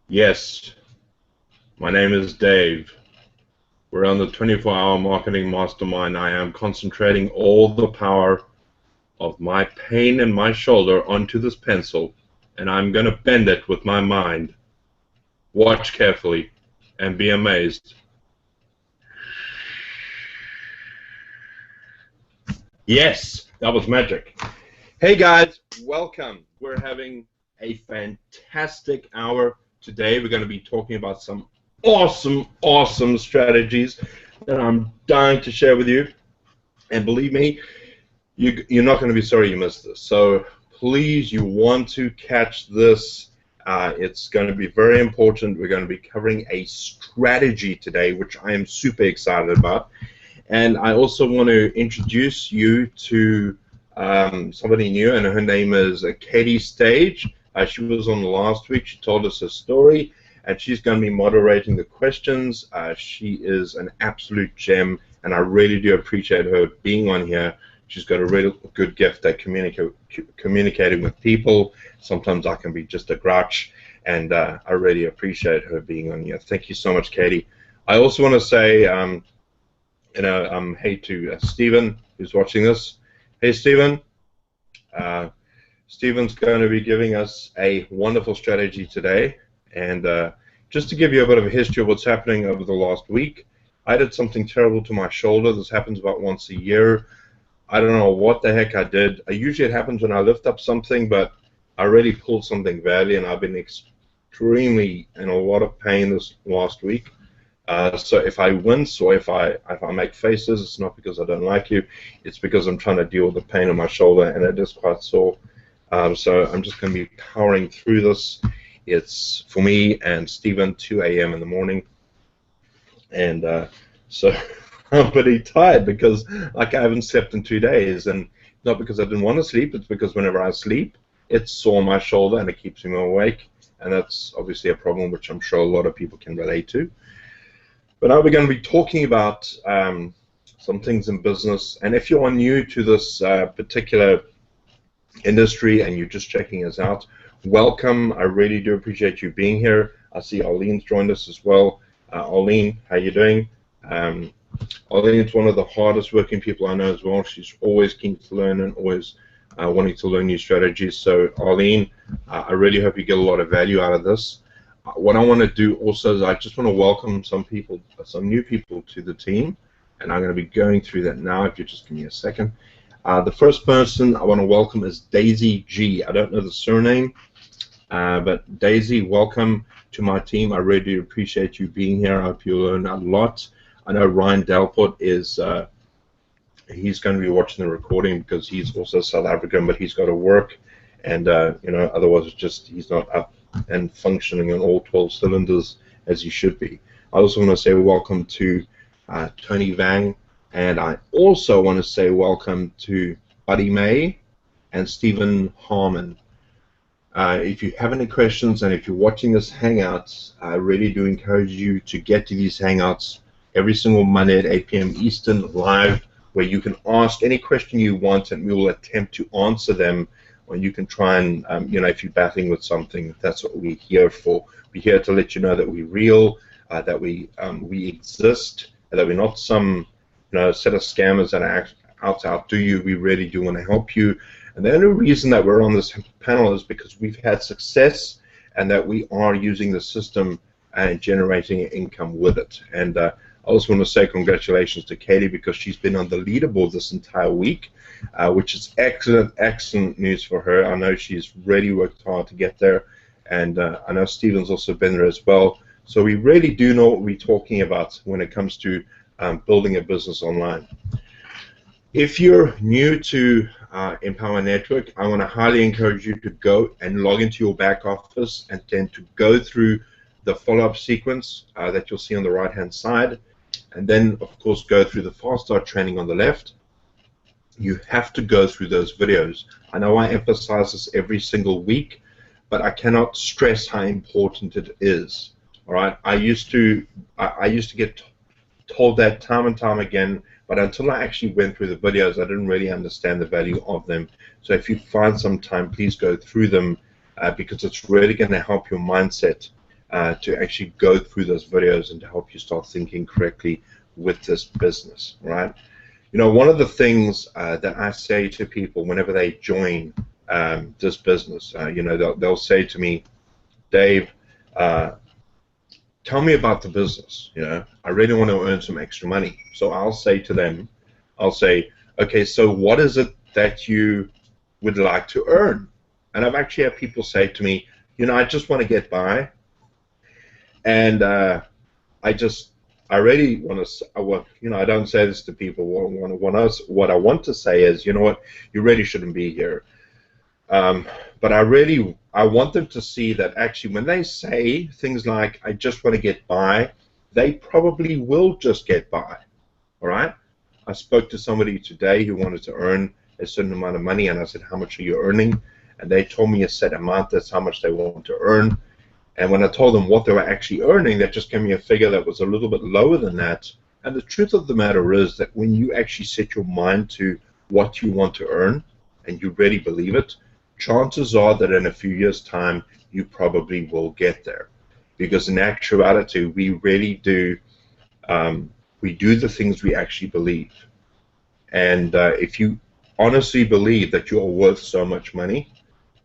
Yes, my name is Dave. We're on the 24-hour marketing mastermind. I am concentrating all the power of my pain in my shoulder onto this pencil, and I'm going to bend it with my mind. Watch carefully and be amazed. Yes, that was magic. Hey guys, welcome. We're having a fantastic hour today. We're going to be talking about some awesome strategies that I'm dying to share with you. And believe me, you're not going to be sorry you missed this. So please, you want to catch this. It's going to be very important. We're going to be covering a strategy today, which I am super excited about. And I also want to introduce you to somebody new, and her name is Katie Stage. She was on last week. She told us her story, and she's going to be moderating the questions. She is an absolute gem, and I really do appreciate her being on here. She's got a really good gift at communicating with people. Sometimes I can be just a grouch, and I really appreciate her being on here. Thank you so much, Katie. I also want to say, hey to Stephen, who's watching this. Hey, Stephen. Stephen's going to be giving us a wonderful strategy today. And just to give you a bit of a history of what's happening over the last week, I did something terrible to my shoulder. This happens about once a year. I don't know what the heck I did. Usually it happens when I lift up something, but I really pulled something badly, and I've been extremely in a lot of pain this last week. So if I wince or if I make faces, it's not because I don't like you. It's because I'm trying to deal with the pain in my shoulder, and it is quite sore. So I'm just going to be powering through this. It's, for me and Stephen, 2 a.m. in the morning. And so I'm pretty tired because I haven't slept in 2 days. And not because I didn't want to sleep. It's because whenever I sleep, it's sore my shoulder and it keeps me awake. And that's obviously a problem which I'm sure a lot of people can relate to. But now we're going to be talking about some things in business. And if you are new to this particular industry and you're just checking us out, welcome. I really do appreciate you being here. I see Arlene's joined us as well. Arlene, how you doing? Arlene's one of the hardest working people I know as well. She's always keen to learn and always wanting to learn new strategies. So Arlene, I really hope you get a lot of value out of this. What I want to do also is I just want to welcome some people, some new people to the team, and I'm going to be going through that now. If you just give me a second. The first person I want to welcome is Daisy G. I don't know the surname, but Daisy, welcome to my team. I really do appreciate you being here. I hope you learn a lot. I know Ryan Delport is he's going to be watching the recording because he's also South African, but he's got to work, and otherwise it's just he's not up and functioning on all 12 cylinders as you should be. I also want to say welcome to Tony Vang, and I also want to say welcome to Buddy May and Stephen Harmon. If you have any questions and if you're watching this Hangouts, I really do encourage you to get to these Hangouts every single Monday at 8 p.m. Eastern live, where you can ask any question you want and we will attempt to answer them. Or you can try and, if you're battling with something, that's what we're here for. We're here to let you know that we're real, that we exist, and that we're not some set of scammers that are out to outdo you. We really do want to help you. And the only reason that we're on this panel is because we've had success and that we are using the system and generating income with it. And I also want to say congratulations to Katie because she's been on the leaderboard this entire week. Which is excellent news for her. I know she's really worked hard to get there, and I know Stephen's also been there as well. So we really do know what we're talking about when it comes to building a business online. If you're new to Empower Network, I want to highly encourage you to go and log into your back office and then to go through the follow-up sequence that you'll see on the right-hand side, and then, of course, go through the Fast Start training on the left. You have to go through those videos. I know I emphasize this every single week, but I cannot stress how important it is. All right, I used to get told that time and time again, but until I actually went through the videos, I didn't really understand the value of them. So if you find some time, please go through them because it's really going to help your mindset to actually go through those videos and to help you start thinking correctly with this business, right? You know, one of the things that I say to people whenever they join this business, you know, they'll say to me, Dave, tell me about the business. You know, I really want to earn some extra money. So I'll say to them, I'll say, okay, so what is it that you would like to earn? And I've actually had people say to me, you know, I just want to get by, and I really want to. You know, I don't say this to people. What I want to say is, you know what, you really shouldn't be here. But I want them to see that actually when they say things like, I just want to get by, they probably will just get by, all right? I spoke to somebody today who wanted to earn a certain amount of money, and I said, how much are you earning? And they told me a set amount, that's how much they want to earn. And when I told them what they were actually earning, that just gave me a figure that was a little bit lower than that. And the truth of the matter is that when you actually set your mind to what you want to earn, and you really believe it, chances are that in a few years' time, you probably will get there. Because in actuality, we really do, we do the things we actually believe. And if you honestly believe that you are worth so much money,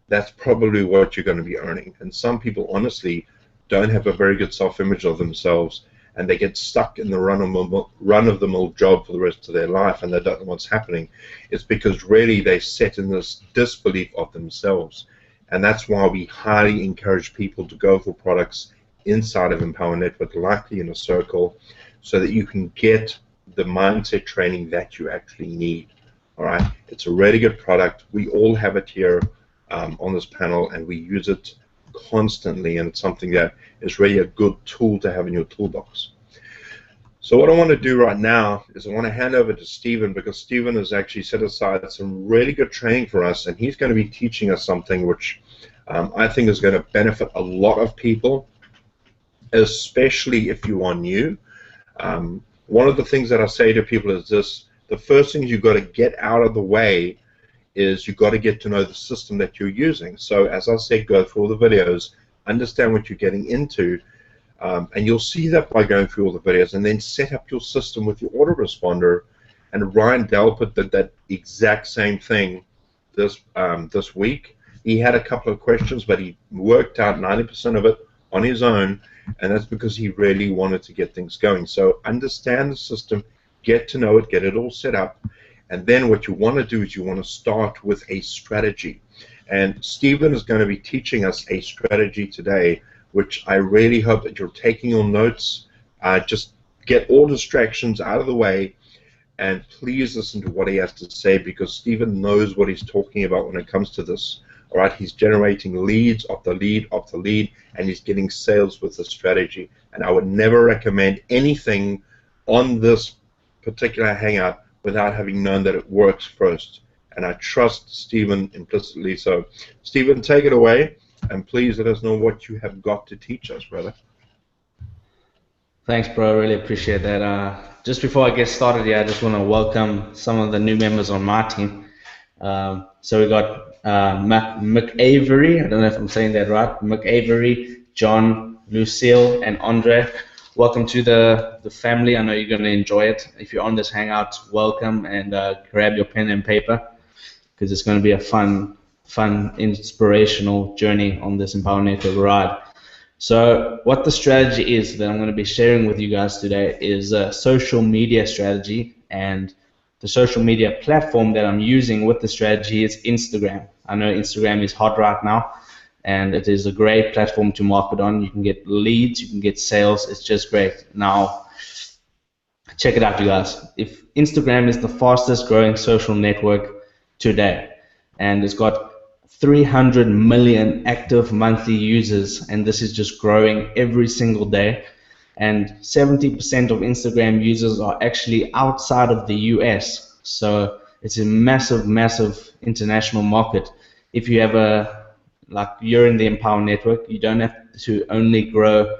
that's probably what you're going to be earning. And some people honestly don't have a very good self-image of themselves, and they get stuck in the run-of-the-mill job for the rest of their life, and they don't know what's happening. It's because really they set in this disbelief of themselves. And that's why we highly encourage people to go for products inside of Empower Network, like the Inner Circle, so that you can get the mindset training that you actually need. All right, it's a really good product. We all have it here on this panel, and we use it constantly, and it's something that is really a good tool to have in your toolbox. So what I want to do right now is I want to hand over to Stephen, because Stephen has actually set aside some really good training for us, and he's going to be teaching us something which I think is going to benefit a lot of people, especially if you are new. One of the things that I say to people is this: the first thing you've got to get out of the way is you've got to get to know the system that you're using. So as I said, go through all the videos, understand what you're getting into, and you'll see that by going through all the videos, and then set up your system with your autoresponder. And Ryan Delpit did that exact same thing this week. He had a couple of questions, but he worked out 90% of it on his own, and that's because he really wanted to get things going. So understand the system, get to know it, get it all set up, and then what you want to do is you want to start with a strategy. And Stephen is going to be teaching us a strategy today, which I really hope that you're taking your notes. Just get all distractions out of the way, and please listen to what he has to say, because Stephen knows what he's talking about when it comes to this. All right, he's generating leads after lead after lead, and he's getting sales with the strategy. And I would never recommend anything on this particular hangout without having known that it works first. And I trust Stephen implicitly. So, Stephen, take it away, and please let us know what you have got to teach us, brother. Thanks, bro. Really appreciate that. Just before I get started here, I just want to welcome some of the new members on my team. So we got Mick Avery. I don't know if I'm saying that right. Mick Avery, John, Lucille, and Andre. Welcome to the family. I know you're going to enjoy it. If you're on this hangout, welcome, and grab your pen and paper, because it's going to be a fun, inspirational journey on this Empower Network ride. So what the strategy is that I'm going to be sharing with you guys today is a social media strategy, and the social media platform that I'm using with the strategy is Instagram. I know Instagram is hot right now, and it is a great platform to market on. You can get leads, you can get sales. It's just great. Now, check it out, you guys. If Instagram is the fastest growing social network today, and it's got 300 million active monthly users, and this is just growing every single day, and 70% of Instagram users are actually outside of the US, so it's a massive international market. If you have you're in the Empower Network, you don't have to only grow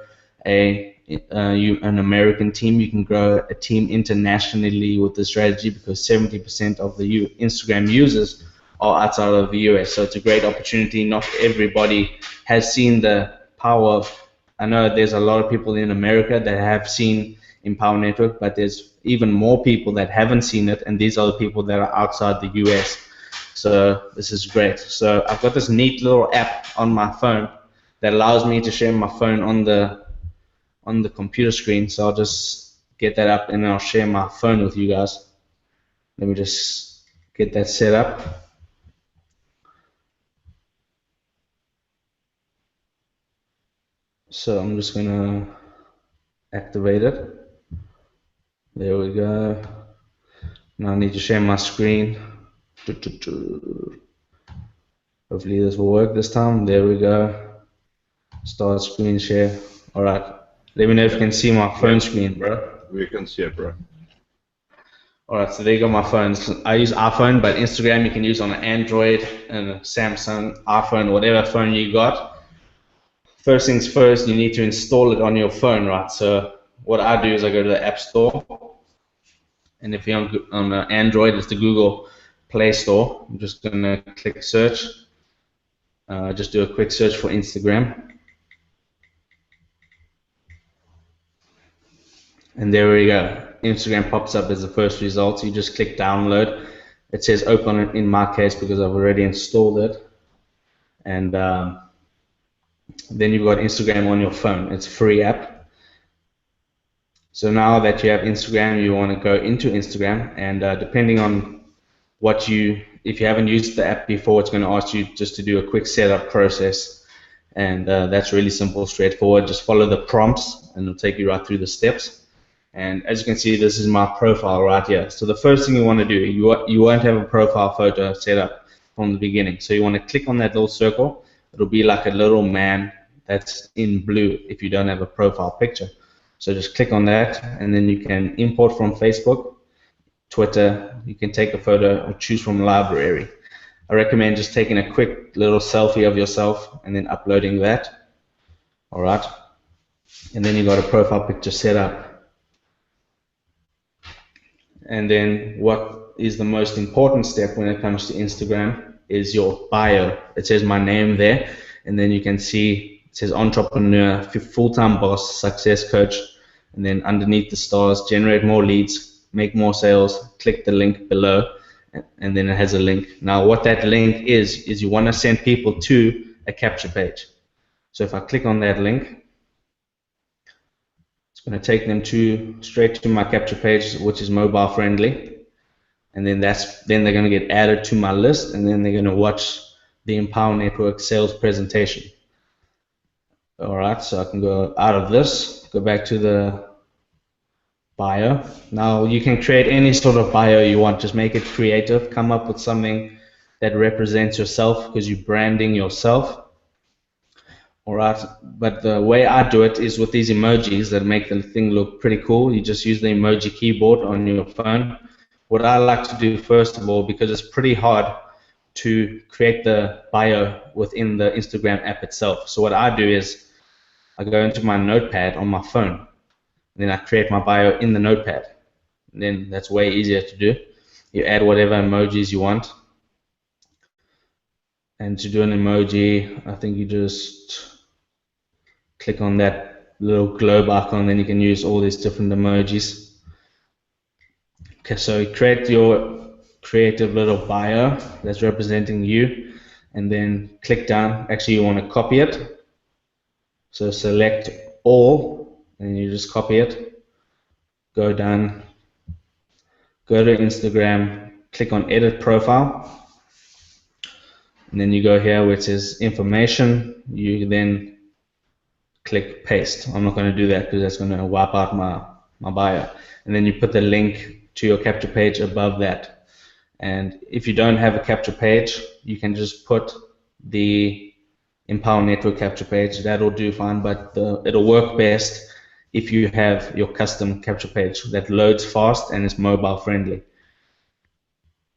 an American team. You can grow a team internationally with the strategy, because 70% of the Instagram users are outside of the US. So it's a great opportunity. Not everybody has seen the power of I know there's a lot of people in America that have seen Empower Network, but there's even more people that haven't seen it, and these are the people that are outside the US. So this is great. So I've got this neat little app on my phone that allows me to share my phone on the computer screen. So I'll just get that up and I'll share my phone with you guys. Let me just get that set up. So I'm just gonna activate it. There we go. Now I need to share my screen. Hopefully this will work this time. There we go. Start screen share. Alright. Let me know if you can see my phone screen, bro. We can see it, bro. Alright, so there you go, my phones. I use iPhone, but Instagram you can use on an Android and a Samsung, iPhone, whatever phone you got. First things first, you need to install it on your phone, right? So what I do is I go to the App Store, and if you're on Android, it's the Google Play Store. I'm just going to click search. Just do a quick search for Instagram. And there we go. Instagram pops up as the first result. You just click download. It says open in my case because I've already installed it. And then you've got Instagram on your phone. It's a free app. So now that you have Instagram, you want to go into Instagram, and depending on if you haven't used the app before, it's going to ask you just to do a quick setup process, and that's really simple, straightforward. Just follow the prompts and it'll take you right through the steps. And as you can see, this is my profile right here. So the first thing you want to do, you won't have a profile photo set up from the beginning. So you want to click on that little circle. It'll be like a little man that's in blue if you don't have a profile picture. So just click on that, and then you can import from Facebook, Twitter. You can take a photo or choose from library. I recommend just taking a quick little selfie of yourself and then uploading that. All right. And then you got a profile picture set up. And then what is the most important step when it comes to Instagram is your bio. It says my name there, and then you can see it says entrepreneur, full-time boss, success coach, and then underneath the stars, generate more leads, make more sales. Click the link below, and then it has a link. Now what that link is you want to send people to a capture page. So if I click on that link, it's going to take them straight to my capture page, which is mobile friendly, and then they're going to get added to my list, and then they're going to watch the Empower Network sales presentation. All right, so I can go out of this, go back to the bio. Now you can create any sort of bio you want. Just make it creative. Come up with something that represents yourself because you're branding yourself. All right, but the way I do it is with these emojis that make the thing look pretty cool. You just use the emoji keyboard on your phone. What I like to do first of all, because it's pretty hard to create the bio within the Instagram app itself. So what I do is I go into my notepad on my phone, and then I create my bio in the notepad. And then that's way easier to do. You add whatever emojis you want. And to do an emoji, I think you just click on that little globe icon, then you can use all these different emojis. Okay, so create your creative little bio that's representing you, and then click down. Actually, you want to copy it. So select all, and you just copy it. Go down, go to Instagram, click on edit profile, and then you go here where it says information. You then click paste. I'm not going to do that because that's going to wipe out my bio. And then you put the link to your capture page above that. And if you don't have a capture page, you can just put the Empower Network capture page. That'll do fine, but it'll work best if you have your custom capture page that loads fast and is mobile friendly.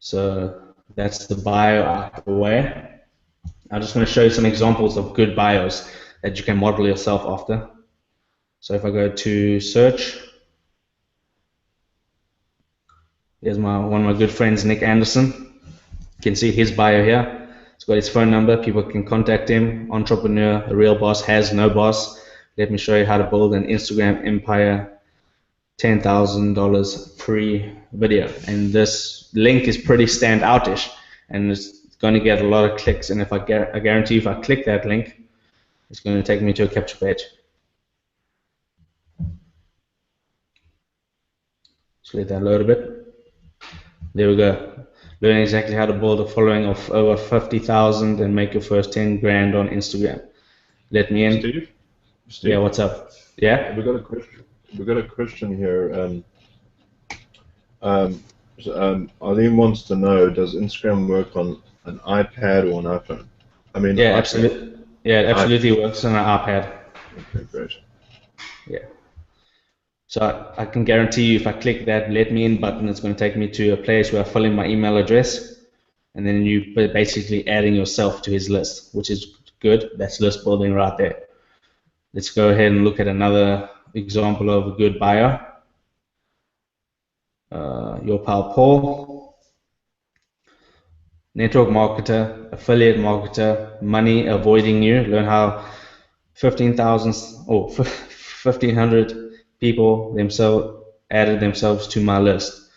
So that's the bio out of the way. I just want to show you some examples of good bios that you can model yourself after. So if I go to search, here's one of my good friends, Nick Anderson. You can see his bio here. It's got his phone number. People can contact him. Entrepreneur, a real boss, has no boss. Let me show you how to build an Instagram empire, $10,000 free video. And this link is pretty standoutish, and it's going to get a lot of clicks. And if I guarantee if I click that link, it's going to take me to a capture page. Just let that load a bit. There we go. Learn exactly how to build a following of over 50,000 and make your first 10 grand on Instagram. Let me in. Steve? Yeah, what's up? Yeah? We got a question here. Arlene wants to know, does Instagram work on an iPad or an iPhone? I mean, yeah, absolutely. Yeah, it absolutely works on an iPad. Okay, great. Yeah. So I can guarantee you, if I click that let me in button, it's going to take me to a place where I fill in my email address, and then you basically adding yourself to his list, which is good. That's list building right there. Let's go ahead and look at another example of a good buyer. Your pal Paul, network marketer, affiliate marketer, money avoiding you. Learn how 15,000 or 1,500 people themselves added themselves to my list,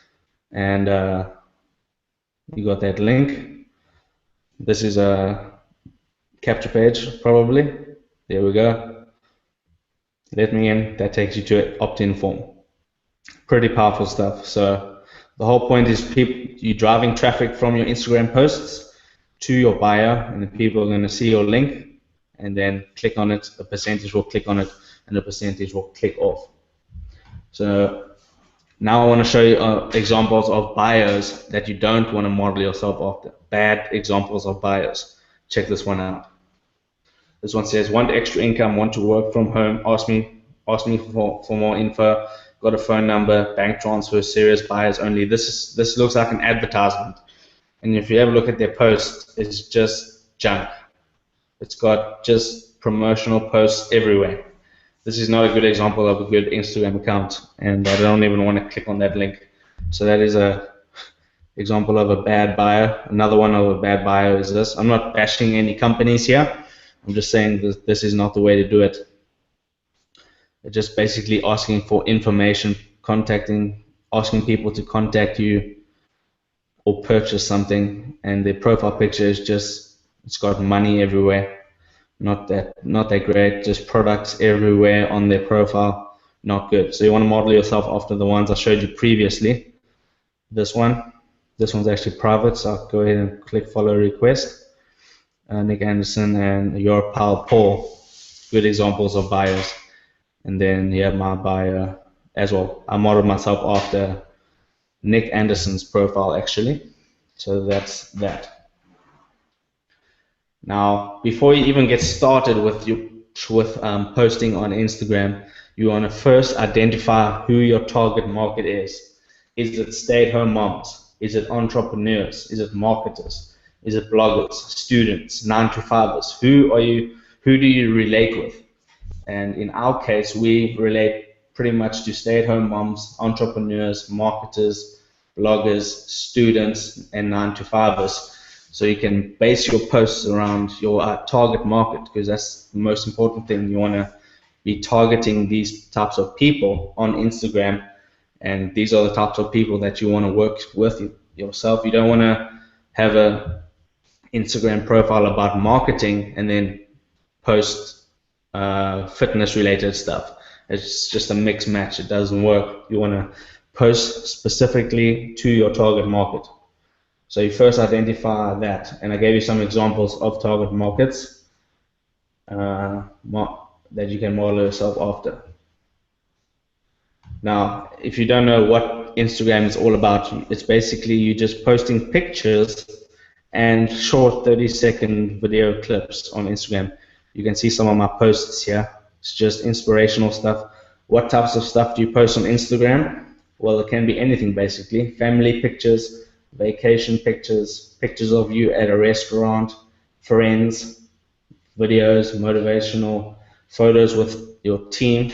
and you got that link. This is a capture page probably. There we go. Let me in. That takes you to an opt-in form. Pretty powerful stuff. So the whole point is you driving traffic from your Instagram posts to your buyer, and the people are going to see your link and then click on it. A percentage will click on it, and a percentage will click off. So now I want to show you examples of buyers that you don't want to model yourself after. Bad examples of buyers. Check this one out. This one says, want extra income, want to work from home, ask me for more info, got a phone number, bank transfer, serious buyers only. This looks like an advertisement. And if you ever look at their post, it's just junk. It's got just promotional posts everywhere. This is not a good example of a good Instagram account, and I don't even want to click on that link. So that is a example of a bad buyer. Another one of a bad buyer is this. I'm not bashing any companies here. I'm just saying this is not the way to do it. They're just basically asking for information, asking people to contact you or purchase something, and their profile picture is just, it's got money everywhere. Not that great, just products everywhere on their profile, not good. So you want to model yourself after the ones I showed you previously. This one's actually private, so I'll go ahead and click follow request. Nick Anderson and your pal Paul, good examples of buyers. And then you have my buyer as well. I modeled myself after Nick Anderson's profile actually, so that's that. Now, before you even get started with posting on Instagram, you want to first identify who your target market is. Is it stay-at-home moms? Is it entrepreneurs? Is it marketers? Is it bloggers, students, 9-to-5ers? Who do you relate with? And in our case, we relate pretty much to stay-at-home moms, entrepreneurs, marketers, bloggers, students, and 9-to-5ers. So you can base your posts around your target market, because that's the most important thing. You want to be targeting these types of people on Instagram, and these are the types of people that you want to work with yourself. You don't want to have a Instagram profile about marketing and then post fitness related stuff. It's just a mix match. It doesn't work. You want to post specifically to your target market. So you first identify that, and I gave you some examples of target markets that you can model yourself after. Now, if you don't know what Instagram is all about, it's basically you just posting pictures and short 30-second video clips on Instagram. You can see some of my posts here. It's just inspirational stuff. What types of stuff do you post on Instagram? Well, it can be anything basically. Family pictures, vacation pictures, pictures of you at a restaurant, friends, videos, motivational photos with your team,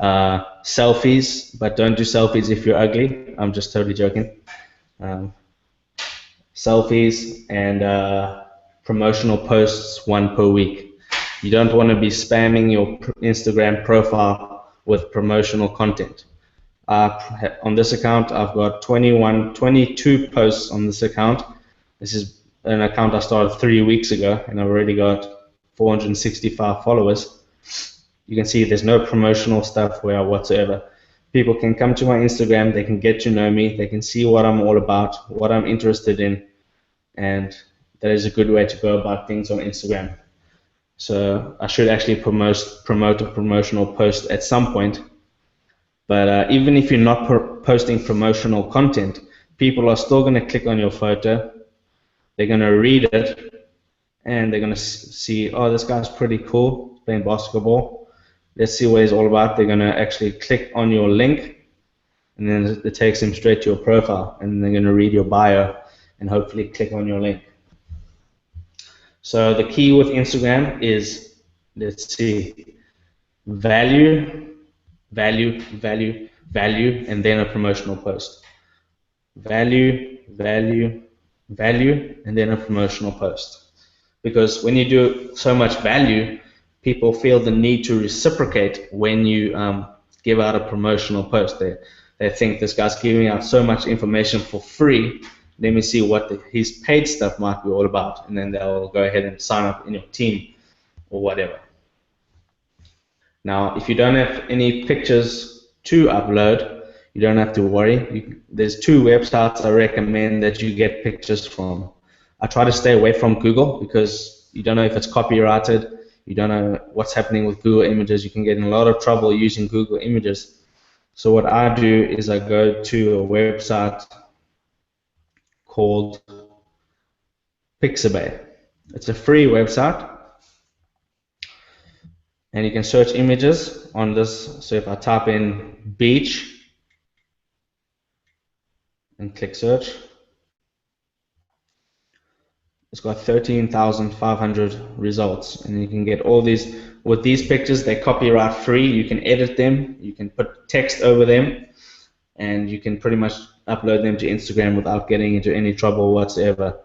selfies, but don't do selfies if you're ugly. I'm just totally joking. Selfies and promotional posts, 1 per week. You don't want to be spamming your Instagram profile with promotional content. On this account, I've got 22 posts on this account. This is an account I started 3 weeks ago, and I've already got 465 followers. You can see there's no promotional stuff whatsoever. People can come to my Instagram, they can get to know me, they can see what I'm all about, what I'm interested in, and that is a good way to go about things on Instagram. So I should actually promote a promotional post at some point. But even if you're not posting promotional content, people are still going to click on your photo, they're going to read it, and they're going to see, oh, this guy's pretty cool, playing basketball. Let's see what he's all about. They're going to actually click on your link, and then it takes them straight to your profile, and they're going to read your bio and hopefully click on your link. So the key with Instagram is, let's see, value, value, value, value, and then a promotional post. Value, value, value, and then a promotional post. Because when you do so much value, people feel the need to reciprocate when you give out a promotional post. They think this guy's giving out so much information for free. Let me see what his paid stuff might be all about, and then they'll go ahead and sign up in your team or whatever. Now, if you don't have any pictures to upload, you don't have to worry. There's 2 websites I recommend that you get pictures from. I try to stay away from Google because you don't know if it's copyrighted. You don't know what's happening with Google Images. You can get in a lot of trouble using Google Images. So what I do is I go to a website called Pixabay. It's a free website, and you can search images on this. So if I type in beach and click search, it's got 13,500 results, and you can get all these. With these pictures, they're copyright free. You can edit them, you can put text over them, and you can pretty much upload them to Instagram without getting into any trouble whatsoever.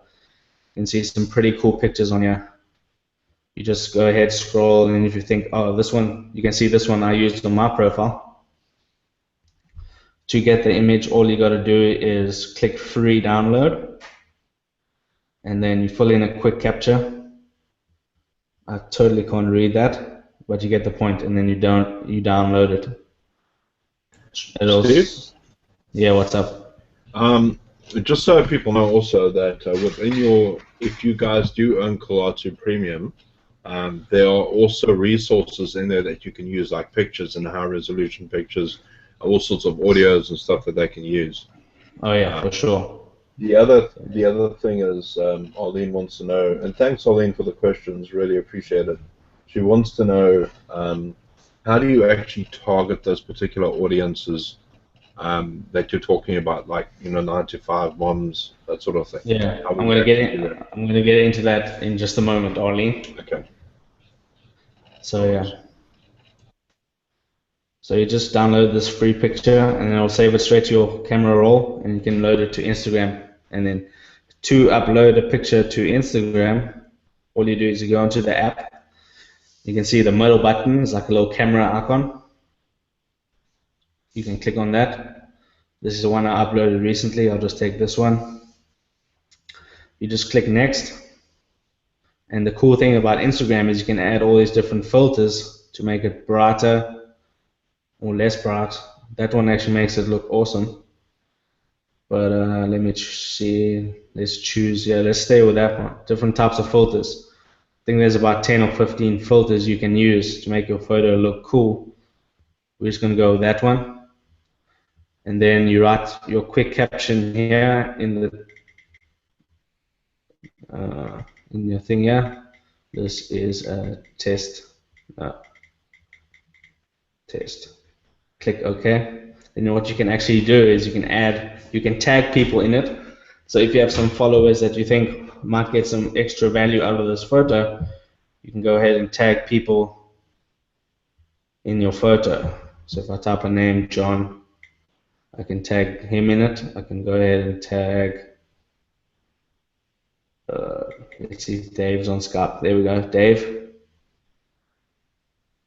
You can see some pretty cool pictures on here. You just go ahead, scroll, and if you think, oh, this one, you can see this one I used on my profile. To get the image, all you got to do is click free download, and then you fill in a quick captcha. I totally can't read that, but you get the point, and then you download it. Steve? Yeah, what's up? Just so people know also that if you guys do own Collage Premium, there are also resources in there that you can use, like pictures and high resolution pictures, all sorts of audios and stuff that they can use. Oh yeah, for sure. The other thing is, Arlene wants to know, and thanks Arlene for the questions, really appreciate it. She wants to know, how do you actually target those particular audiences that you're talking about, like 9 to 5 moms, that sort of thing? Yeah, I'm going to get into that in just a moment, Arlene. Okay. So yeah. So you just download this free picture, and it'll save it straight to your camera roll, and you can load it to Instagram. And then to upload a picture to Instagram, all you do is you go into the app. You can see the middle button is like a little camera icon. You can click on that. This is the one I uploaded recently. I'll just take this one. You just click next. And the cool thing about Instagram is you can add all these different filters to make it brighter or less bright. That one actually makes it look awesome. But let me see. Let's choose. Yeah, let's stay with that one. Different types of filters. I think there's about 10 or 15 filters you can use to make your photo look cool. We're just going to go with that one. And then you write your quick caption here in your thing here. This is a test. Test. Click OK. Then what you can actually do is you can tag people in it. So if you have some followers that you think might get some extra value out of this photo, you can go ahead and tag people in your photo. So if I type a name, John, I can tag him in it. I can go ahead and tag, let's see, Dave's on Skype. There we go, Dave.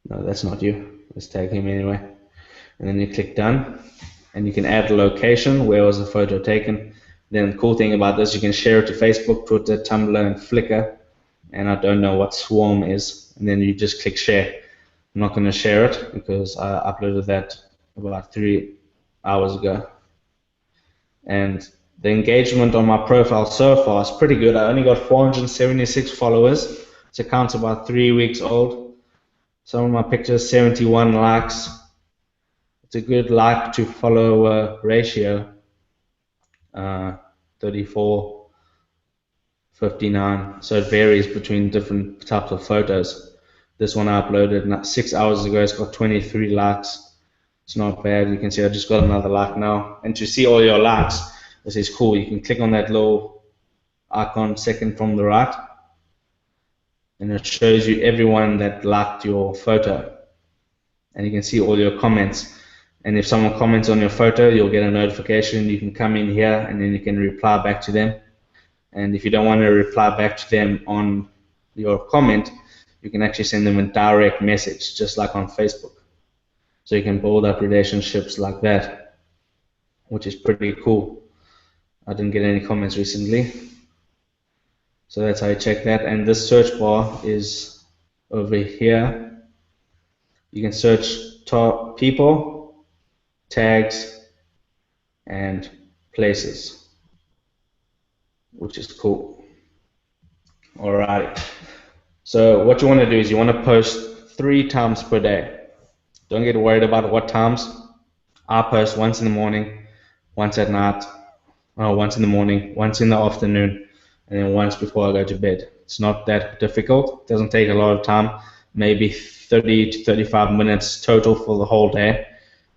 No, that's not you. Let's tag him anyway. And then you click done, and you can add the location, where was the photo taken. Then the cool thing about this, you can share it to Facebook, Twitter, Tumblr, and Flickr. And I don't know what Swarm is. And then you just click share. I'm not going to share it because I uploaded that about 3 hours ago. And the engagement on my profile so far is pretty good. I only got 476 followers. This account's about 3 weeks old. Some of my pictures, 71 likes. It's a good like to follow ratio, 34, 59. So it varies between different types of photos. This one I uploaded 6 hours ago. It's got 23 likes. It's not bad. You can see I just got another like now. And to see all your likes, this is cool. You can click on that little icon second from the right, and it shows you everyone that liked your photo. And you can see all your comments. And if someone comments on your photo, you'll get a notification. You can come in here and then you can reply back to them. And if you don't want to reply back to them on your comment, you can actually send them a direct message, just like on Facebook. So you can build up relationships like that, which is pretty cool. I didn't get any comments recently. So that's how you check that. And this search bar is over here. You can search top people, tags, and places, which is cool. Alrighty. So what you want to do is you want to post 3 times per day. Don't get worried about what times. I post once in the morning, once at night, once in the morning, once in the afternoon, and then once before I go to bed. It's not that difficult. It doesn't take a lot of time, maybe 30 to 35 minutes total for the whole day,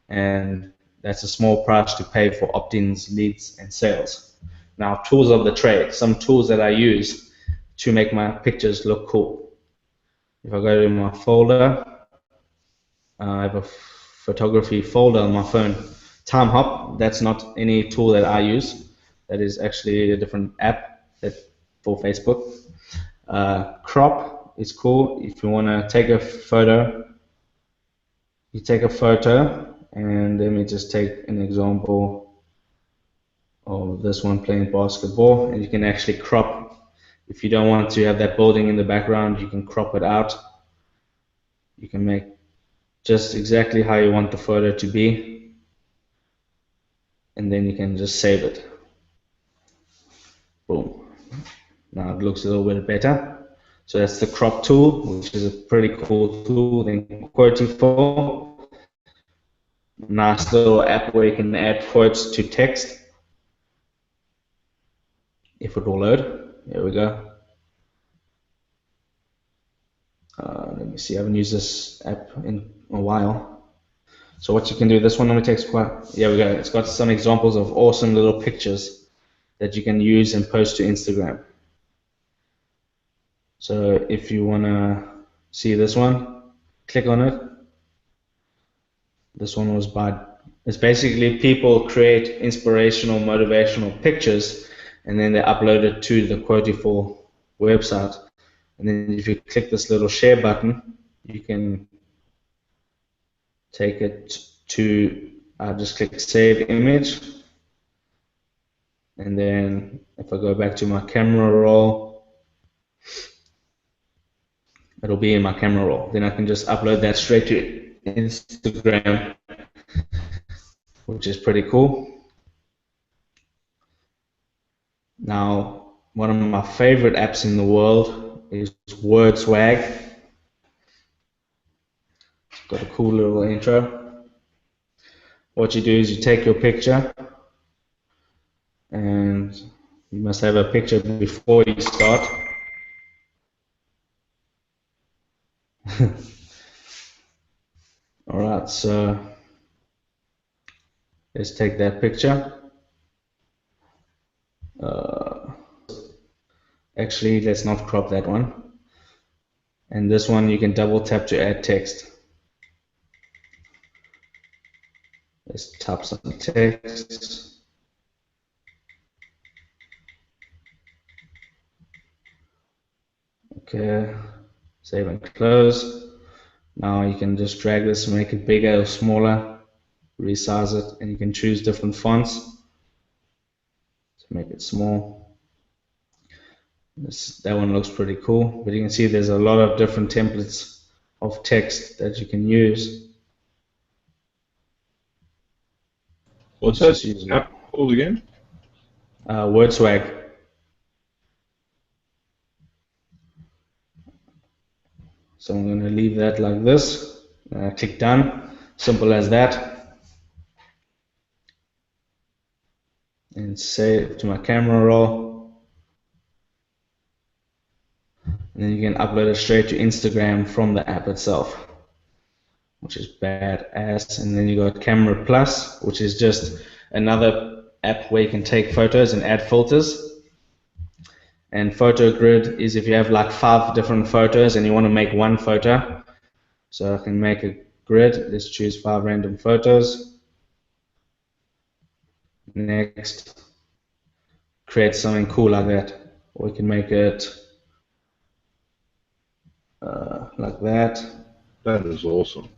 and that's a small price to pay for opt-ins, leads, and sales. Now, tools of the trade, some tools that I use to make my pictures look cool. If I go to my folder, I have a photography folder on my phone. TimeHop, that's not any tool that I use. That is actually a different app for Facebook. Crop is cool. If you want to take a photo, you take a photo, and let me just take an example of this one playing basketball, and you can actually crop. If you don't want to have that building in the background, you can crop it out. You can make just exactly how you want the photo to be, and then you can just save it. Boom. Now it looks a little bit better. So that's the crop tool, which is a pretty cool tool. Then Quotify, nice little app where you can add quotes to text. If it will load, there we go. Let me see, I haven't used this app in a while. So what you can do, this one only takes quite, there we go. It's got some examples of awesome little pictures that you can use and post to Instagram. So if you want to see this one, click on it. This one was it's basically people create inspirational, motivational pictures, and then they upload it to the Quotify website. And then if you click this little share button, you can take it to, just click save image. And then if I go back to my camera roll, it'll be in my camera roll. Then I can just upload that straight to Instagram, which is pretty cool. Now, one of my favorite apps in the world is WordSwag. It's got a cool little intro. What you do is you take your picture, and you must have a picture before you start. Alright, so let's take that picture. Actually, let's not crop that one. And this one you can double tap to add text. Let's type some text. Okay, save and close. Now you can just drag this, make it bigger or smaller, resize it, and you can choose different fonts to make it small. That one looks pretty cool, but you can see there's a lot of different templates of text that you can use. What's that app called again? WordSwag. So I'm going to leave that like this. Click done. Simple as that. And save to my camera roll. And then you can upload it straight to Instagram from the app itself, which is badass. And then you got Camera Plus, which is just another app where you can take photos and add filters. And Photo Grid is if you have like 5 different photos and you want to make one photo. So I can make a grid. Let's choose 5 random photos. Next, create something cool like that. Or we can make it like that. That is awesome.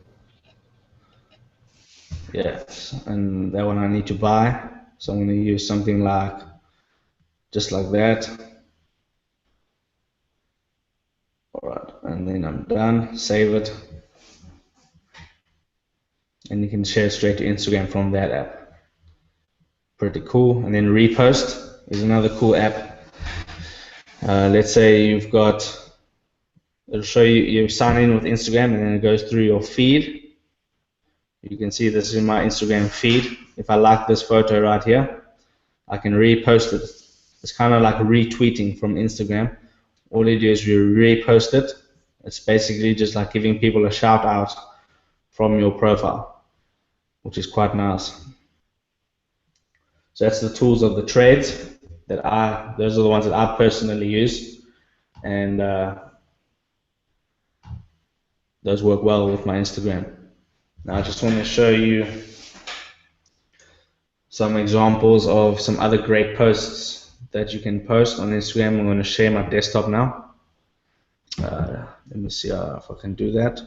Yes, and that one I need to buy. So I'm going to use something like just like that. Alright, and then I'm done. Save it. And you can share straight to Instagram from that app. Pretty cool. And then Repost is another cool app. Let's say you've got, it'll show you, you sign in with Instagram and then it goes through your feed. You can see this is my Instagram feed. If I like this photo right here, I can repost it. It's kind of like retweeting from Instagram. All you do is you repost it. It's basically just like giving people a shout out from your profile, which is quite nice. So that's the tools of the trades that those are the ones that I personally use, and those work well with my Instagram. Now I just want to show you some examples of some other great posts that you can post on Instagram. I'm going to share my desktop now. Let me see if I can do that.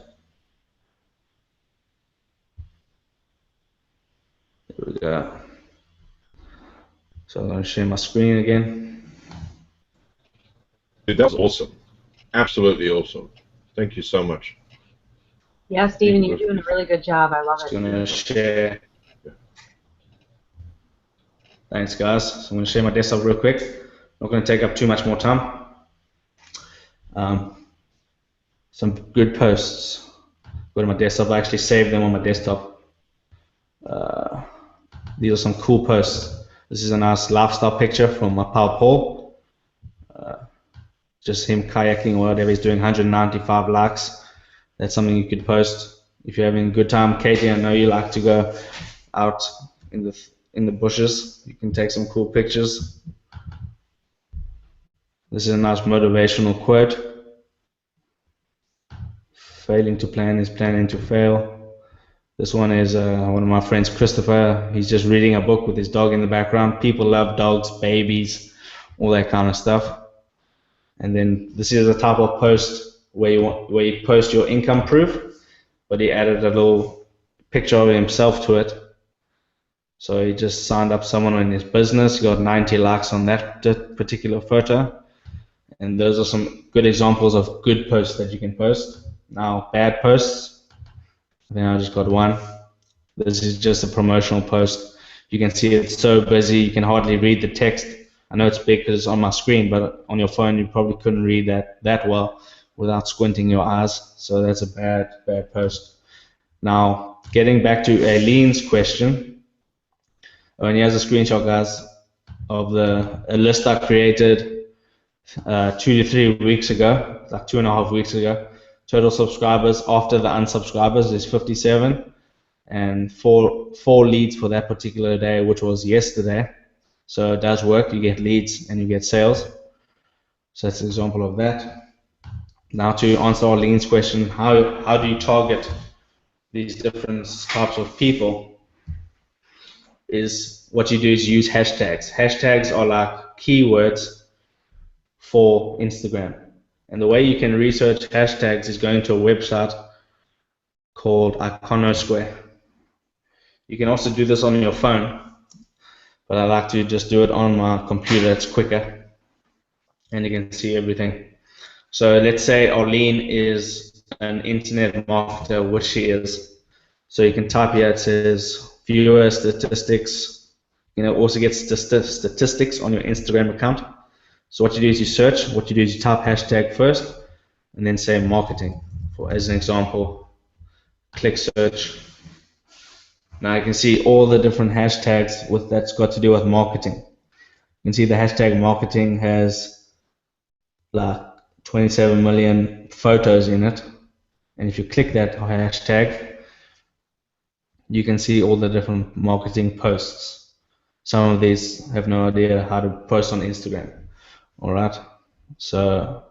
There we go. So I'm going to share my screen again. Dude, that's awesome. Absolutely awesome. Thank you so much. Yeah, Stephen, you're doing a really good job. I love it. Just going to share. Thanks, guys. So I'm going to share my desktop real quick. Not going to take up too much more time. Some good posts. Go to my desktop. I actually saved them on my desktop. These are some cool posts. This is a nice lifestyle picture from my pal Paul. Just him kayaking or whatever he's doing. 195 likes. That's something you could post if you're having a good time. Katie, I know you like to go out in the bushes. You can take some cool pictures. This is a nice motivational quote. Failing to plan is planning to fail. This one is one of my friends, Christopher. He's just reading a book with his dog in the background. People love dogs, babies, all that kind of stuff. And then this is a type of post where you post your income proof, but he added a little picture of himself to it. So he just signed up someone in his business. He got 90 likes on that particular photo. And those are some good examples of good posts that you can post. Now, bad posts. Then I just got one. This is just a promotional post. You can see it's so busy, you can hardly read the text. I know it's big because it's on my screen, but on your phone you probably couldn't read that well without squinting your eyes. So that's a bad post. Now, getting back to Eileen's question. And here's a screenshot, guys, of a list I created 2 to 3 weeks ago, like 2.5 weeks ago. Total subscribers after the unsubscribers is 57, and four leads for that particular day, which was yesterday. So it does work. You get leads and you get sales. So that's an example of that. Now to answer Arlene's question, how do you target these different types of people? Is what you do is use hashtags. Hashtags are like keywords for Instagram. And the way you can research hashtags is going to a website called Iconosquare. You can also do this on your phone, but I like to just do it on my computer. It's quicker, and you can see everything. So let's say Arlene is an internet marketer, which she is. So you can type here, it says viewer statistics. You know, also get statistics on your Instagram account. So what you do is you search. What you do is you type hashtag first, and then say marketing. For as an example, click search. Now you can see all the different hashtags that's got to do with marketing. You can see the hashtag marketing has like 27 million photos in it, and if you click that hashtag, you can see all the different marketing posts. Some of these have no idea how to post on Instagram. All right, so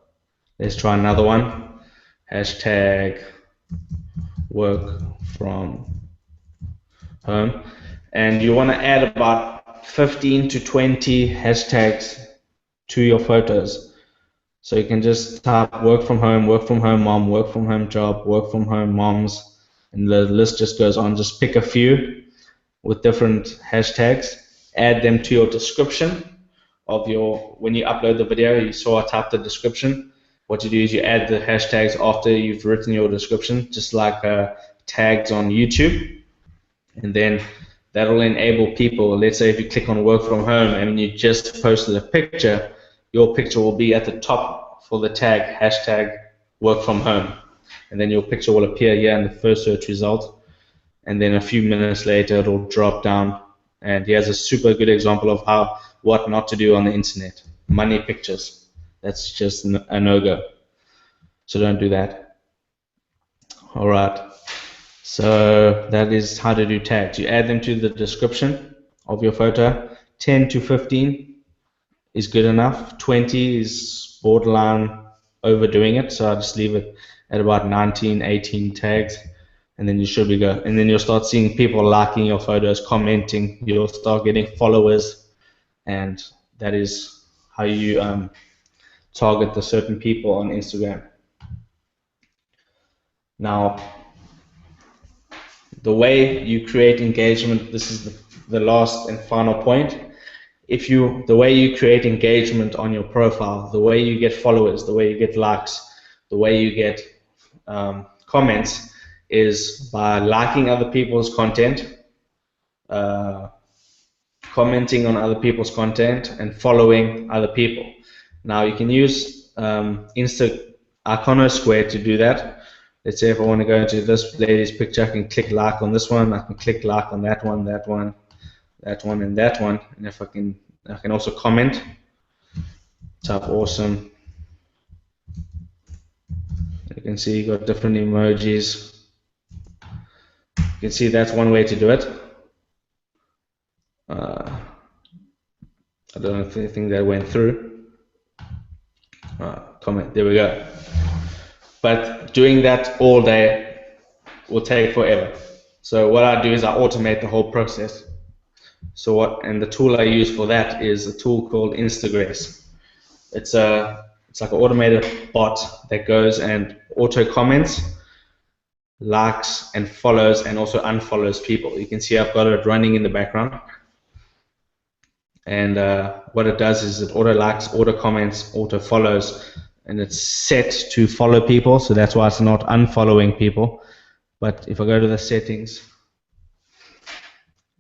let's try another one. Hashtag work from home, and you want to add about 15 to 20 hashtags to your photos. So you can just type work from home mom, work from home job, work from home moms, and the list just goes on. Just pick a few with different hashtags, add them to your description of when you upload the video. You saw I typed the description. What you do is you add the hashtags after you've written your description, just like tags on YouTube, and then that will enable people. Let's say if you click on work from home and you just posted a picture, your picture will be at the top for the tag hashtag work from home, and then your picture will appear here in the first search result, and then a few minutes later it will drop down. And here's a super good example of what not to do on the internet. Money pictures. That's just a no-go. So don't do that. All right. So that is how to do tags. You add them to the description of your photo. 10 to 15 is good enough. 20 is borderline overdoing it. So I just leave it at about 19, 18 tags, and then you should be good. And then you'll start seeing people liking your photos, commenting. You'll start getting followers, and that is how you target the certain people on Instagram. Now, the way you create engagement, this is the last and final point. The way you create engagement on your profile, the way you get followers, the way you get likes, the way you get comments is by liking other people's content, commenting on other people's content, and following other people. Now you can use Iconosquare to do that. Let's say if I want to go into this lady's picture, I can click like on this one, I can click like on that one, that one, that one, and that one. And if I can also comment, type awesome. You can see you got different emojis. You can see that's one way to do it. I don't know if anything that went through. Comment, there we go. But doing that all day will take forever. So what I do is I automate the whole process. And the tool I use for that is a tool called Instagrace. It's like an automated bot that goes and auto comments, likes, and follows, and also unfollows people. You can see I've got it running in the background. And what it does is it auto likes, auto comments, auto follows, and it's set to follow people, so that's why it's not unfollowing people. But if I go to the settings,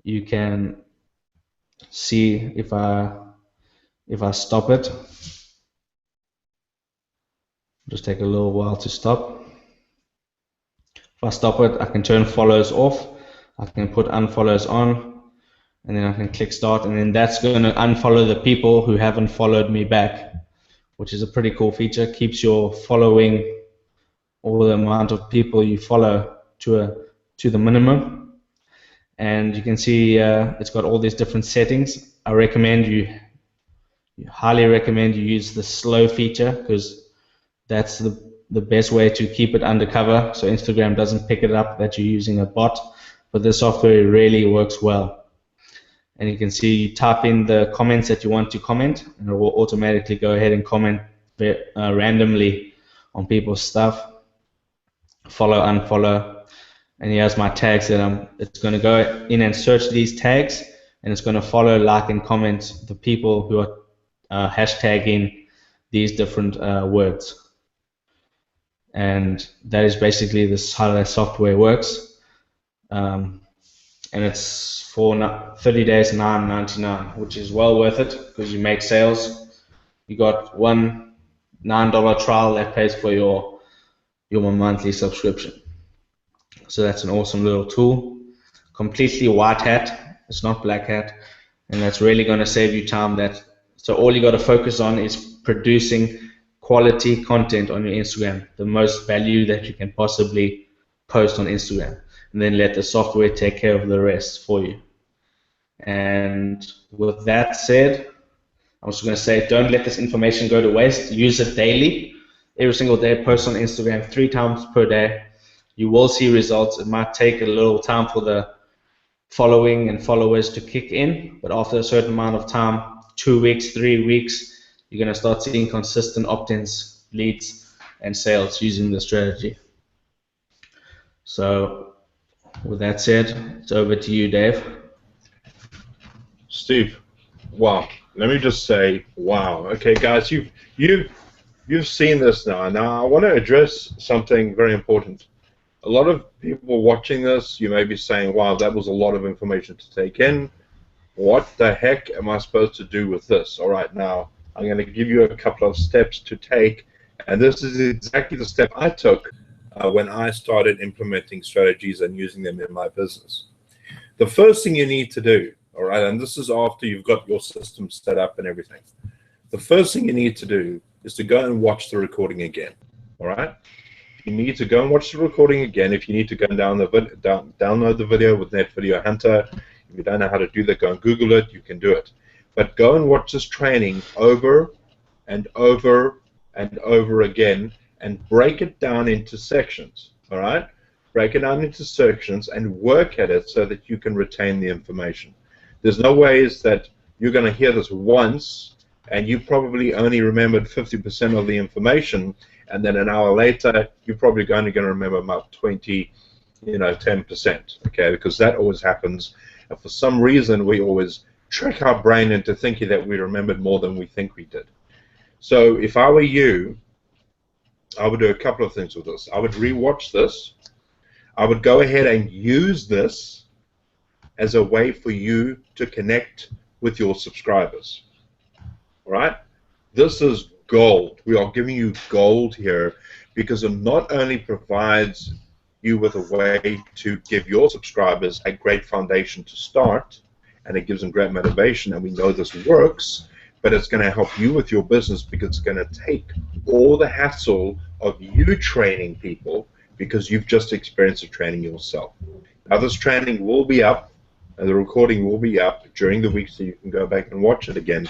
you can see if I stop it. Just take a little while to stop. If I stop it, I can turn follows off, I can put unfollows on, and then I can click start, and then that's going to unfollow the people who haven't followed me back, which is a pretty cool feature. Keeps your following, or the amount of people you follow, to the minimum. And you can see it's got all these different settings. I highly recommend you use the slow feature, because that's the best way to keep it undercover, so Instagram doesn't pick it up that you're using a bot. But the software really works well. And you can see you type in the comments that you want to comment, and it will automatically go ahead and comment randomly on people's stuff, follow, unfollow. and here's my tags that it's going to go in and search these tags, and it's going to follow, like, and comment the people who are hashtagging these different words. And that is basically how that software works. And it's for 30 days, $9.99, which is well worth it because you make sales. You got one $9 trial that pays for your monthly subscription. So that's an awesome little tool. Completely white hat. It's not black hat, and that's really going to save you time. So all you got to focus on is producing quality content on your Instagram, the most value that you can possibly post on Instagram, and then let the software take care of the rest for you. And with that said, I'm just going to say, don't let this information go to waste. Use it daily, every single day. Post on Instagram 3 times per day. You will see results. It might take a little time for the following and followers to kick in, but after a certain amount of time, 2 weeks, 3 weeks, you're going to start seeing consistent opt-ins, leads, and sales using the strategy. So with that said, it's over to you, Dave. Steve, wow. Let me just say, wow. Okay, guys, you've seen this now. Now, I want to address something very important. A lot of people watching this, you may be saying, wow, that was a lot of information to take in. What the heck am I supposed to do with this? All right, now, I'm going to give you a couple of steps to take, and this is exactly the step I took when I started implementing strategies and using them in my business. The first thing you need to do, all right, and this is after you've got your system set up and everything, the first thing you need to do is to go and watch the recording again, all right? You need to go and watch the recording again. If you need to go and download the video with NetVideo Hunter, if you don't know how to do that, go and Google it, you can do it. But go and watch this training over and over and over again and break it down into sections, all right? Break it down into sections and work at it so that you can retain the information. There's no ways that you're going to hear this once and you probably only remembered 50% of the information, and then an hour later you're probably only going to remember about 10%, okay? Because that always happens, and for some reason we always trick our brain into thinking that we remembered more than we think we did. So if I were you, I would do a couple of things with this. I would rewatch this. I would go ahead and use this as a way for you to connect with your subscribers. All right? This is gold. We are giving you gold here because it not only provides you with a way to give your subscribers a great foundation to start, and it gives them great motivation, and we know this works, but it's going to help you with your business because it's going to take all the hassle of you training people because you've just experienced the training yourself. Now, this training will be up, and the recording will be up during the week so you can go back and watch it again,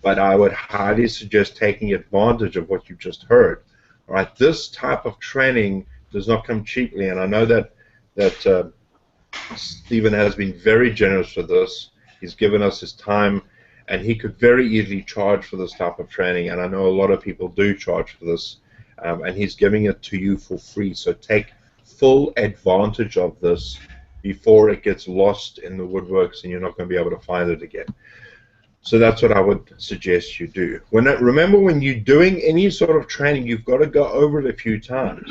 but I would highly suggest taking advantage of what you just heard. All right, this type of training does not come cheaply, and I know that Stephen has been very generous for this. He's given us his time, and he could very easily charge for this type of training, and I know a lot of people do charge for this, and he's giving it to you for free. So take full advantage of this before it gets lost in the woodworks and you're not going to be able to find it again. So that's what I would suggest you do. Remember, when you're doing any sort of training, you've got to go over it a few times.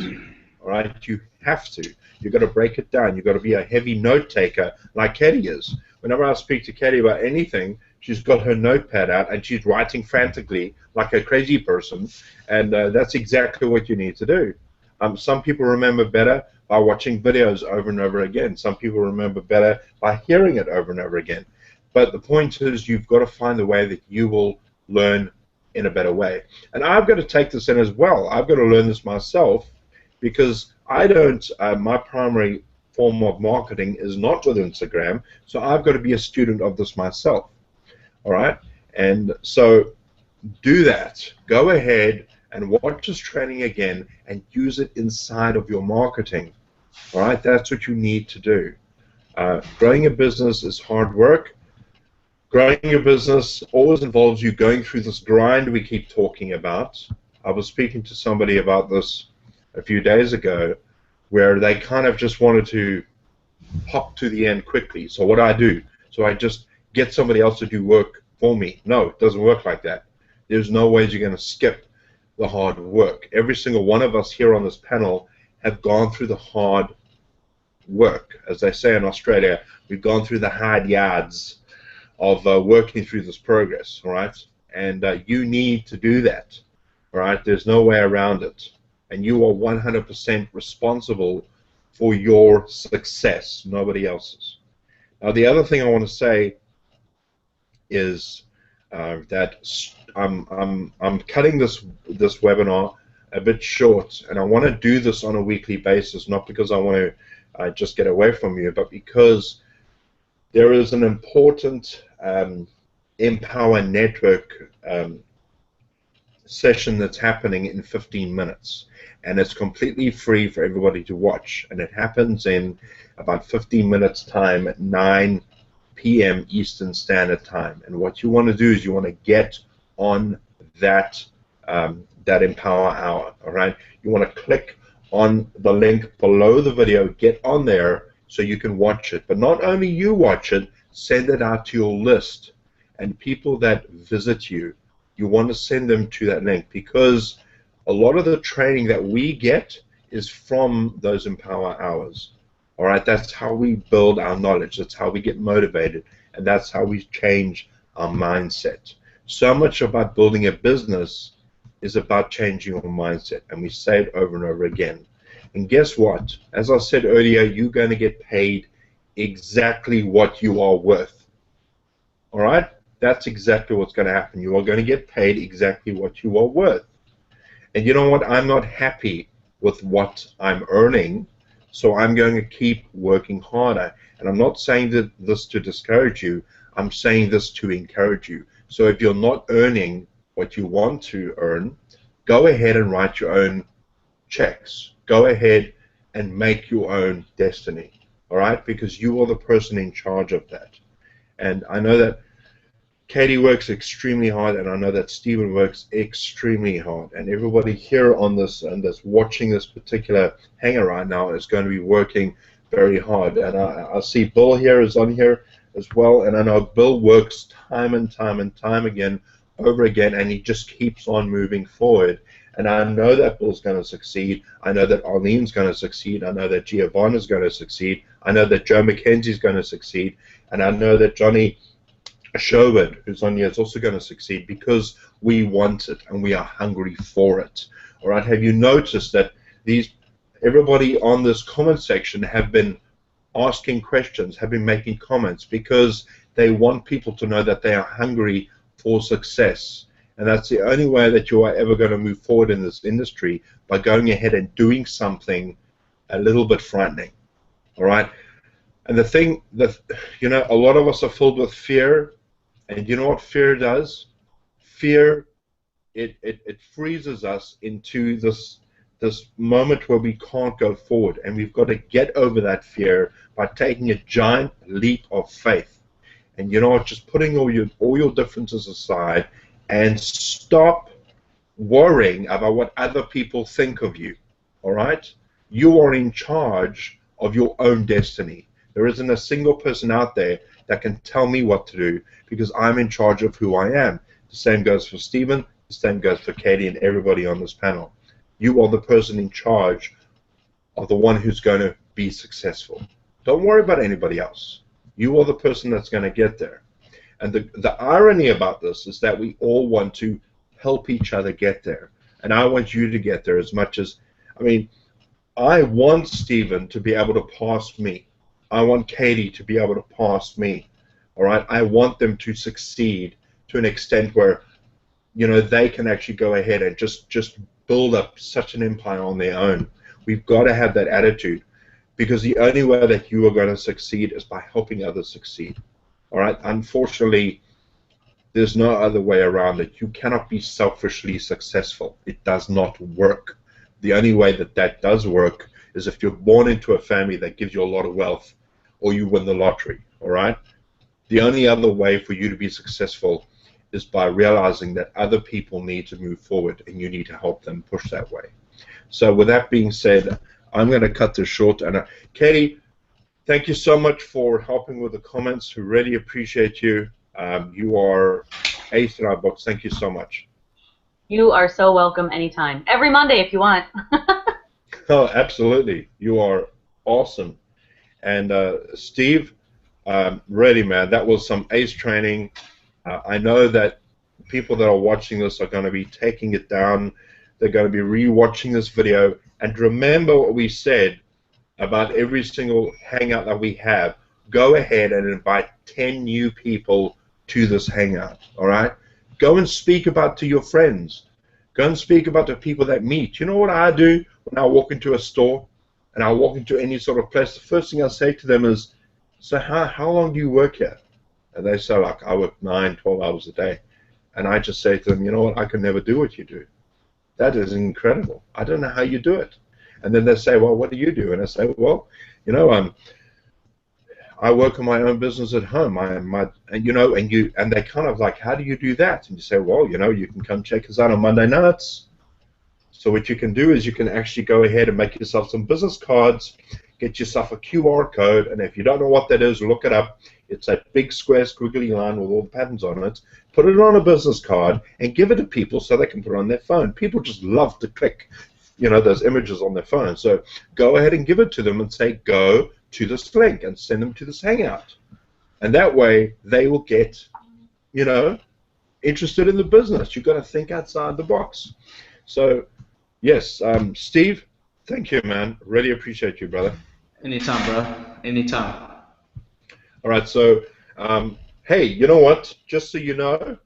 All right, you have to. You've got to break it down. You've got to be a heavy note taker like Katie is. Whenever I speak to Katie about anything, she's got her notepad out and she's writing frantically like a crazy person, and that's exactly what you need to do. Some people remember better by watching videos over and over again. Some people remember better by hearing it over and over again. But the point is, you've got to find a way that you will learn in a better way. And I've got to take this in as well. I've got to learn this myself because I don't, my primary form of marketing is not with Instagram, so I've got to be a student of this myself. All right? And so do that. Go ahead and watch this training again and use it inside of your marketing. All right? That's what you need to do. Growing a business is hard work. Growing your business always involves you going through this grind we keep talking about. I was speaking to somebody about this a few days ago where they kind of just wanted to hop to the end quickly. So what do I do? So I just get somebody else to do work for me. No, it doesn't work like that. There's no ways you're going to skip the hard work. Every single one of us here on this panel have gone through the hard work. As they say in Australia, we've gone through the hard yards of working through this progress, all right? And you need to do that, all right? There's no way around it. And you are 100% responsible for your success, nobody else's. Now, the other thing I want to say is that I'm cutting this webinar a bit short, and I want to do this on a weekly basis, not because I want to just get away from you, but because there is an important Empower Network session that's happening in 15 minutes, and it's completely free for everybody to watch, and it happens in about 15 minutes time at 9 p.m. Eastern Standard Time. And what you want to do is you want to get on that that Empower Hour, all right? You want to click on the link below the video, get on there so you can watch it. But not only you watch it, send it out to your list. And people that visit you, you want to send them to that link, because a lot of the training that we get is from those Empower Hours. All right, that's how we build our knowledge. That's how we get motivated, and that's how we change our mindset. So much about building a business is about changing your mindset, and we say it over and over again. And guess what? As I said earlier, you're going to get paid exactly what you are worth. All right? That's exactly what's going to happen. You are going to get paid exactly what you are worth. And you know what? I'm not happy with what I'm earning, so I'm going to keep working harder. And I'm not saying this to discourage you. I'm saying this to encourage you. So if you're not earning what you want to earn, go ahead and write your own checks. Go ahead and make your own destiny, all right? Because you are the person in charge of that. And I know that Katie works extremely hard, and I know that Stephen works extremely hard. And everybody here on this and that's watching this particular hangar right now is going to be working very hard. And I see Bill here is on here as well, and I know Bill works time and time and time again, over again, and he just keeps on moving forward. And I know that Bill's going to succeed. I know that Arlene's going to succeed. I know that Giovanna's going to succeed. I know that Joe McKenzie's going to succeed. And I know that Johnny Sherwood, who's on here, is also going to succeed, because we want it and we are hungry for it. All right. Have you noticed that everybody on this comment section have been asking questions, have been making comments, because they want people to know that they are hungry for success. And that's the only way that you are ever going to move forward in this industry, by going ahead and doing something a little bit frightening. All right. And the thing that, you know, a lot of us are filled with fear. And you know what fear does? Fear, it freezes us into this moment where we can't go forward. And we've got to get over that fear by taking a giant leap of faith. And you know what? Just putting all your differences aside and stop worrying about what other people think of you. All right? You are in charge of your own destiny. There isn't a single person out there that can tell me what to do, because I'm in charge of who I am. The same goes for Stephen, the same goes for Katie and everybody on this panel. You are the person in charge of the one who's going to be successful. Don't worry about anybody else. You are the person that's going to get there. And the irony about this is that we all want to help each other get there. And I want you to get there as much as, I mean, I want Stephen to be able to pass me. I want Katie to be able to pass me. All right? I want them to succeed to an extent where, you know, they can actually go ahead and just build up such an empire on their own. We've got to have that attitude, because the only way that you are going to succeed is by helping others succeed. All right? Unfortunately, there's no other way around it. You cannot be selfishly successful. It does not work. The only way that does work is if you're born into a family that gives you a lot of wealth, or you win the lottery. All right? The only other way for you to be successful is by realizing that other people need to move forward, and you need to help them push that way. So with that being said, I'm going to cut this short. And Katie, thank you so much for helping with the comments. We really appreciate you. You are ace in our books. Thank you so much. You are so welcome anytime. Every Monday if you want. Oh, absolutely. You are awesome. And Steve, really, man, that was some ace training. I know that people that are watching this are going to be taking it down. They're going to be re-watching this video. And remember what we said about every single hangout that we have. Go ahead and invite 10 new people to this hangout, all right? Go and speak about to your friends. Go and speak about the people that meet. You know what I do when I walk into a store and I walk into any sort of place? The first thing I say to them is, so how long do you work here? And they say, like, I work 9, 12 hours a day. And I just say to them, you know what, I could never do what you do. That is incredible. I don't know how you do it. And then they say, well, what do you do? And I say, well, you know, I work on my own business at home. And they kind of like, how do you do that? And you say, well, you know, you can come check us out on Monday nights. So what you can do is you can actually go ahead and make yourself some business cards, get yourself a QR code, and if you don't know what that is, look it up. It's a big square squiggly line with all the patterns on it. Put it on a business card and give it to people so they can put it on their phone. People just love to click, you know, those images on their phone. So go ahead and give it to them and say, go to this link and send them to this hangout. And that way they will get, you know, interested in the business. You've got to think outside the box. So, yes, Steve, thank you, man. Really appreciate you, brother. Anytime, bro. Anytime. All right, so, hey, you know what? Just so you know,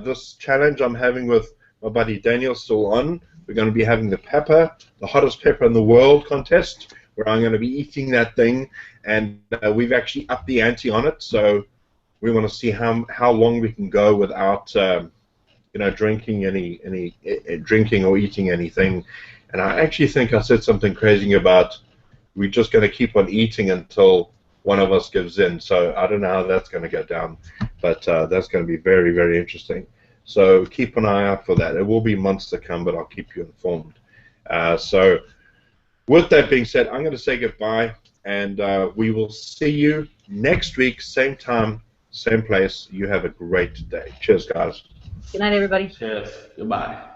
this challenge I'm having with my buddy Daniel still on. We're going to be having the pepper, the hottest pepper in the world contest, where I'm going to be eating that thing, and we've actually upped the ante on it. So we want to see how long we can go without, you know, drinking drinking or eating anything. And I actually think I said something crazy about we're just going to keep on eating until one of us gives in. So I don't know how that's going to go down, but that's going to be very, very interesting. So keep an eye out for that. It will be months to come, but I'll keep you informed. So with that being said, I'm going to say goodbye, and we will see you next week, same time, same place. You have a great day. Cheers, guys. Good night, everybody. Cheers. Goodbye.